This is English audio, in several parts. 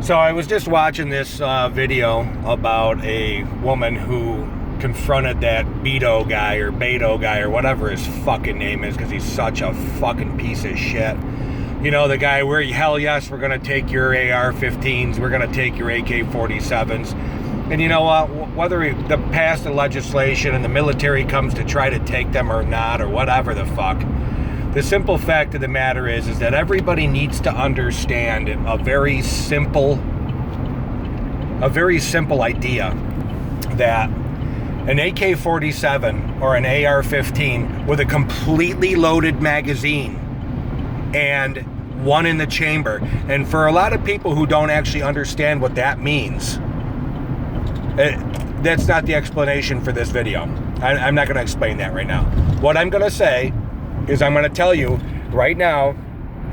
So I was just watching this video about a woman who confronted that Beto guy or whatever his fucking name is, because he's such a fucking piece of shit. You know, the guy where, hell yes, we're going to take your AR-15s, we're going to take your AK-47s. And you know what, whether the passed the legislation and the military comes to try to take them or not, or whatever the fuck, the simple fact of the matter is that everybody needs to understand a very simple idea, that an AK-47 or an AR-15 with a completely loaded magazine and one in the chamber, and for a lot of people who don't actually understand what that means, that's not the explanation for this video. I'm not going to explain that right now. What I'm going to say is I'm going to tell you right now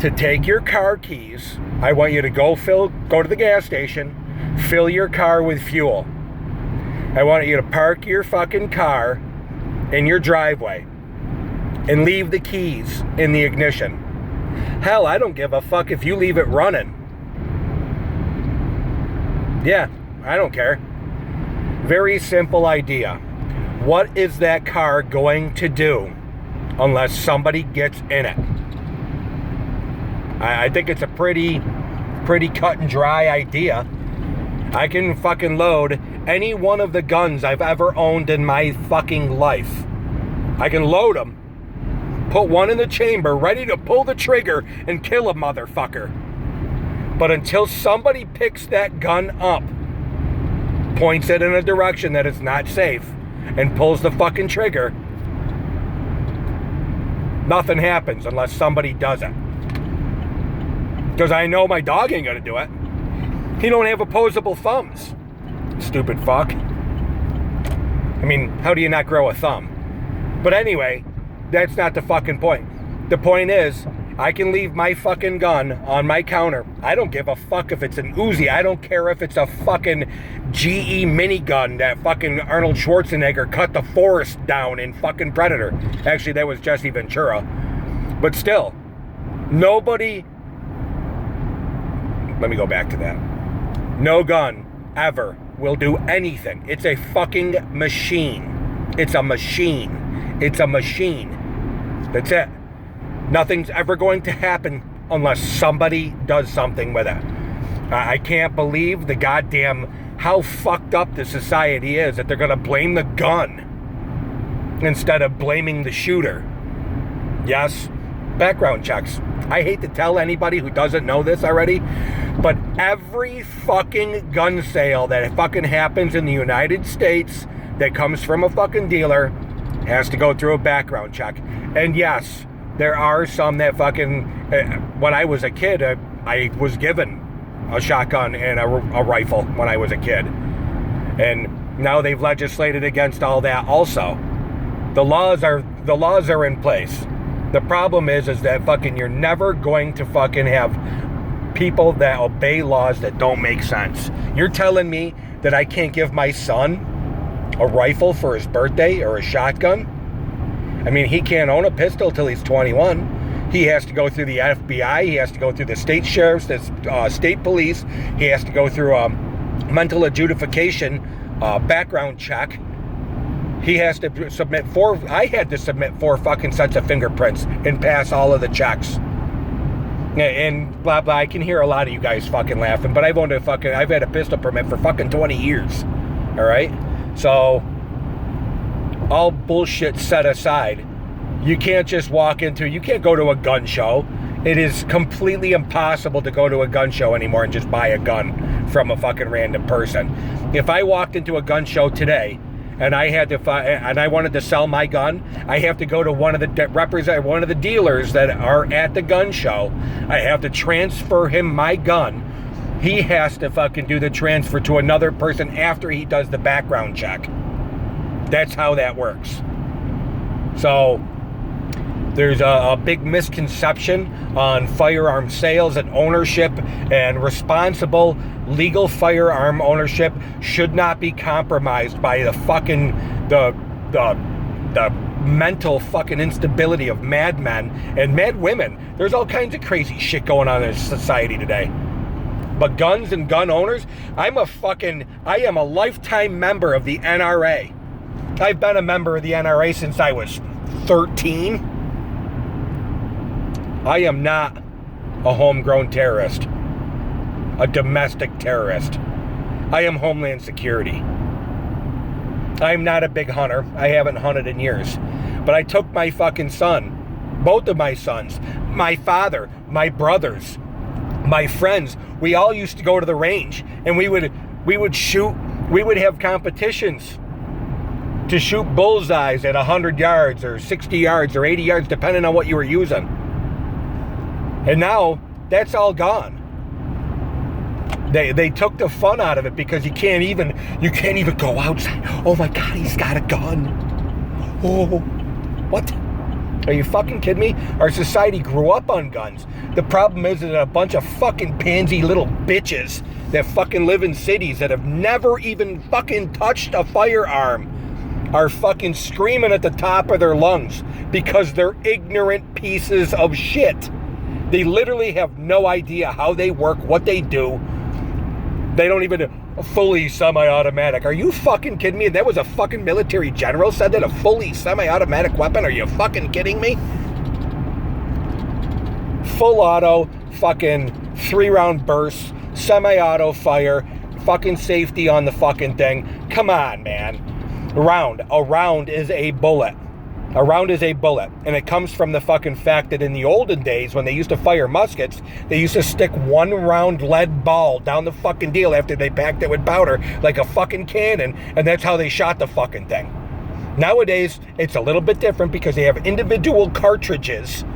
to take your car keys. I want you to go to the gas station, fill your car with fuel. I want you to park your fucking car in your driveway and leave the keys in the ignition. Hell, I don't give a fuck if you leave it running. Yeah, I don't care. Very simple idea. What is that car going to do unless somebody gets in it? I think it's a pretty cut and dry idea. I can fucking load any one of the guns I've ever owned in my fucking life. I can load them, put one in the chamber, ready to pull the trigger and kill a motherfucker. But until somebody picks that gun up, points it in a direction that is not safe, and pulls the fucking trigger, nothing happens unless somebody does it. Because I know my dog ain't gonna do it. He don't have opposable thumbs. Stupid fuck. I mean, how do you not grow a thumb? But anyway, that's not the fucking point. The point is, I can leave my fucking gun on my counter. I don't give a fuck if it's an Uzi. I don't care if it's a fucking GE minigun that fucking Arnold Schwarzenegger cut the forest down in fucking Predator. Actually, that was Jesse Ventura. But still, nobody... Let me go back to that. No gun ever will do anything. It's a fucking machine. It's a machine. It's a machine. That's it. Nothing's ever going to happen unless somebody does something with it. I can't believe the goddamn how fucked up the society is that they're going to blame the gun instead of blaming the shooter. Yes, background checks. I hate to tell anybody who doesn't know this already, but every fucking gun sale that fucking happens in the United States that comes from a fucking dealer has to go through a background check. And yes, there are some that fucking, when I was a kid, I was given a shotgun and a rifle when I was a kid. And now they've legislated against all that also. The laws are in place. The problem is that fucking you're never going to fucking have people that obey laws that don't make sense. You're telling me that I can't give my son a rifle for his birthday or a shotgun? I mean, he can't own a pistol till he's 21. He has to go through the FBI. He has to go through the state sheriffs, the state police. He has to go through a mental adjudication background check. He has to submit I had to submit 4 fucking sets of fingerprints and pass all of the checks. And blah, blah. I can hear a lot of you guys fucking laughing, but I've had a pistol permit for fucking 20 years. All right? So, all bullshit set aside, you can't just you can't go to a gun show. It is completely impossible to go to a gun show anymore and just buy a gun from a fucking random person. If I walked into a gun show today and I wanted to sell my gun, I have to go to one of the dealers that are at the gun show. I have to transfer him my gun. He has to fucking do the transfer to another person after he does the background check. That's how that works. So there's a big misconception on firearm sales and ownership, and responsible legal firearm ownership should not be compromised by the fucking the mental fucking instability of madmen and mad women. There's all kinds of crazy shit going on in society today. But guns and gun owners, I am a lifetime member of the NRA. I've been a member of the NRA since I was 13. I am not a homegrown terrorist, a domestic terrorist. I am Homeland Security. I'm not a big hunter. I haven't hunted in years. But I took my fucking son, both of my sons, my father, my brothers, my friends. We all used to go to the range, and we would shoot. We would have competitions to shoot bullseyes at 100 yards or 60 yards or 80 yards, depending on what you were using. And now that's all gone. They took the fun out of it because you can't even go outside. Oh my God, he's got a gun. Oh, what? Are you fucking kidding me? Our society grew up on guns. The problem is that a bunch of fucking pansy little bitches that fucking live in cities that have never even fucking touched a firearm are fucking screaming at the top of their lungs because they're ignorant pieces of shit. They literally have no idea how they work, what they do. They don't even fully semi-automatic. Are you fucking kidding me? That was a fucking military general said that, a fully semi-automatic weapon? Are you fucking kidding me? Full auto, fucking 3-round bursts, semi-auto fire, fucking safety on the fucking thing. Come on, man. A round is a bullet. A round is a bullet, and it comes from the fucking fact that in the olden days, when they used to fire muskets, they used to stick 1 round lead ball down the fucking deal after they packed it with powder like a fucking cannon, and that's how they shot the fucking thing. Nowadays, it's a little bit different because they have individual cartridges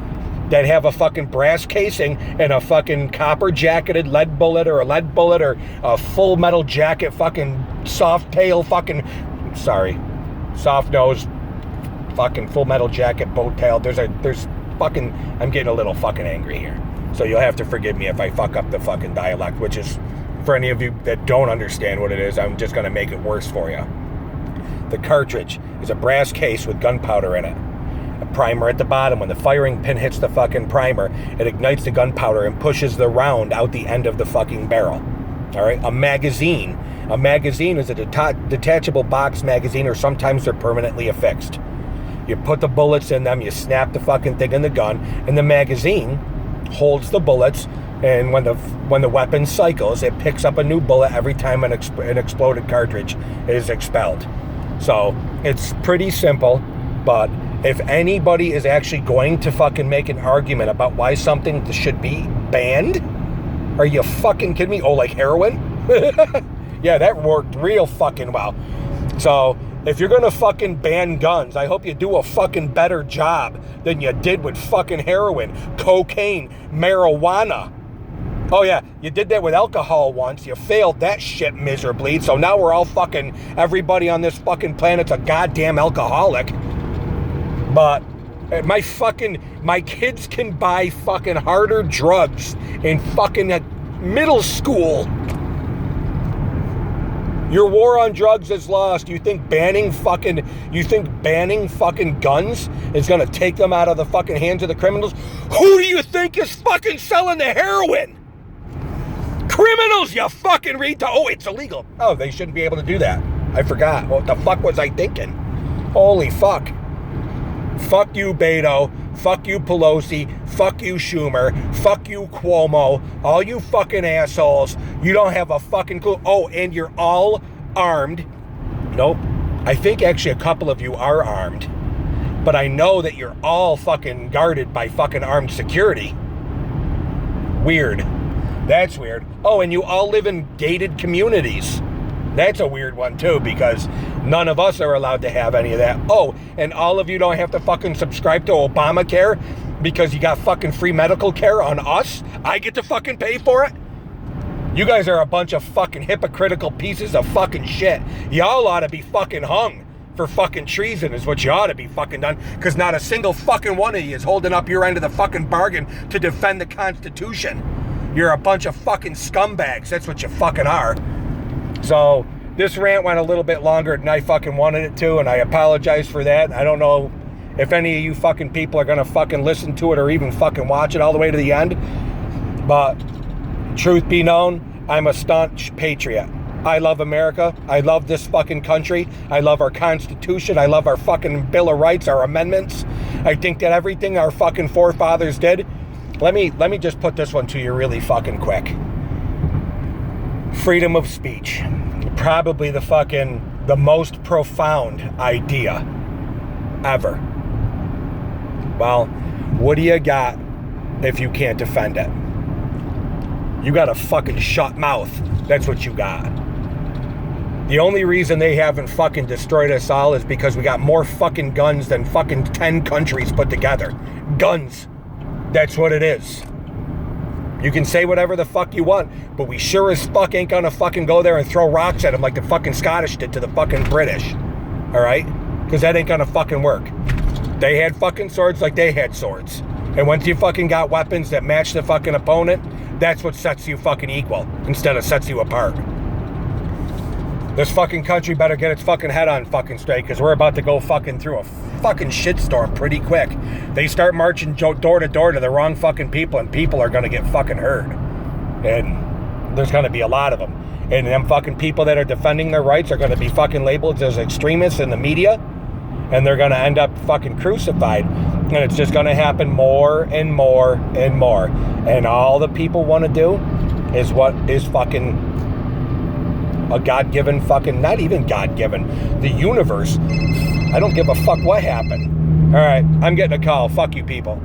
that have a fucking brass casing and a fucking copper jacketed lead bullet or a lead bullet or a full metal jacket fucking soft tail fucking, soft nose fucking Full Metal Jacket boat tail. There's fucking, I'm getting a little fucking angry here. So you'll have to forgive me if I fuck up the fucking dialect, which is, for any of you that don't understand what it is, I'm just going to make it worse for you. The cartridge is a brass case with gunpowder in it. A primer at the bottom. When the firing pin hits the fucking primer, it ignites the gunpowder and pushes the round out the end of the fucking barrel. All right? A magazine is a detachable box magazine, or sometimes they're permanently affixed. You put the bullets in them, you snap the fucking thing in the gun, and the magazine holds the bullets, and when the weapon cycles, it picks up a new bullet every time an exploded cartridge is expelled. So it's pretty simple, but if anybody is actually going to fucking make an argument about why something should be banned, are you fucking kidding me? Oh, like heroin? Yeah, that worked real fucking well. So if you're gonna fucking ban guns, I hope you do a fucking better job than you did with fucking heroin, cocaine, marijuana. Oh yeah, you did that with alcohol once. You failed that shit miserably. So now we're all fucking, everybody on this fucking planet's a goddamn alcoholic. But my kids can buy fucking harder drugs in fucking middle school. Your war on drugs is lost. You think banning fucking guns is gonna take them out of the fucking hands of the criminals? Who do you think is fucking selling the heroin? Criminals, you fucking retard. Oh, it's illegal. Oh, they shouldn't be able to do that. I forgot. What the fuck was I thinking? Holy fuck. Fuck you, Beto. Fuck you, Pelosi. Fuck you, Schumer. Fuck you, Cuomo. All you fucking assholes. You don't have a fucking clue. Oh, and you're all armed. Nope. I think actually a couple of you are armed. But I know that you're all fucking guarded by fucking armed security. Weird. That's weird. Oh, and you all live in gated communities. That's a weird one too, because none of us are allowed to have any of that. Oh, and all of you don't have to fucking subscribe to Obamacare because you got fucking free medical care on us? I get to fucking pay for it? You guys are a bunch of fucking hypocritical pieces of fucking shit. Y'all ought to be fucking hung for fucking treason is what you ought to be fucking done, because not a single fucking one of you is holding up your end of the fucking bargain to defend the Constitution. You're a bunch of fucking scumbags. That's what you fucking are. So this rant went a little bit longer than I fucking wanted it to, and I apologize for that. I don't know if any of you fucking people are gonna fucking listen to it or even fucking watch it all the way to the end. But truth be known, I'm a staunch patriot. I love America. I love this fucking country. I love our Constitution. I love our fucking Bill of Rights, our amendments. I think that everything our fucking forefathers did. Let me just put this one to you really fucking quick. Freedom of speech. Probably the most profound idea ever. Well, what do you got if you can't defend it? You got a fucking shut mouth. That's what you got. The only reason they haven't fucking destroyed us all is because we got more fucking guns than fucking 10 countries put together. Guns. That's what it is. You can say whatever the fuck you want, but we sure as fuck ain't gonna fucking go there and throw rocks at them like the fucking Scottish did to the fucking British. Alright? Because that ain't gonna fucking work. They had fucking swords like they had swords. And once you fucking got weapons that match the fucking opponent, that's what sets you fucking equal instead of sets you apart. This fucking country better get its fucking head on fucking straight, because we're about to go fucking through a fucking shitstorm pretty quick. They start marching door to door to the wrong fucking people, and people are gonna get fucking hurt. And there's gonna be a lot of them. And them fucking people that are defending their rights are gonna be fucking labeled as extremists in the media, and they're gonna end up fucking crucified. And it's just gonna happen more and more and more. And all the people wanna do is what is fucking a God-given fucking, not even God-given, the universe. I don't give a fuck what happened. All right, I'm getting a call. Fuck you people.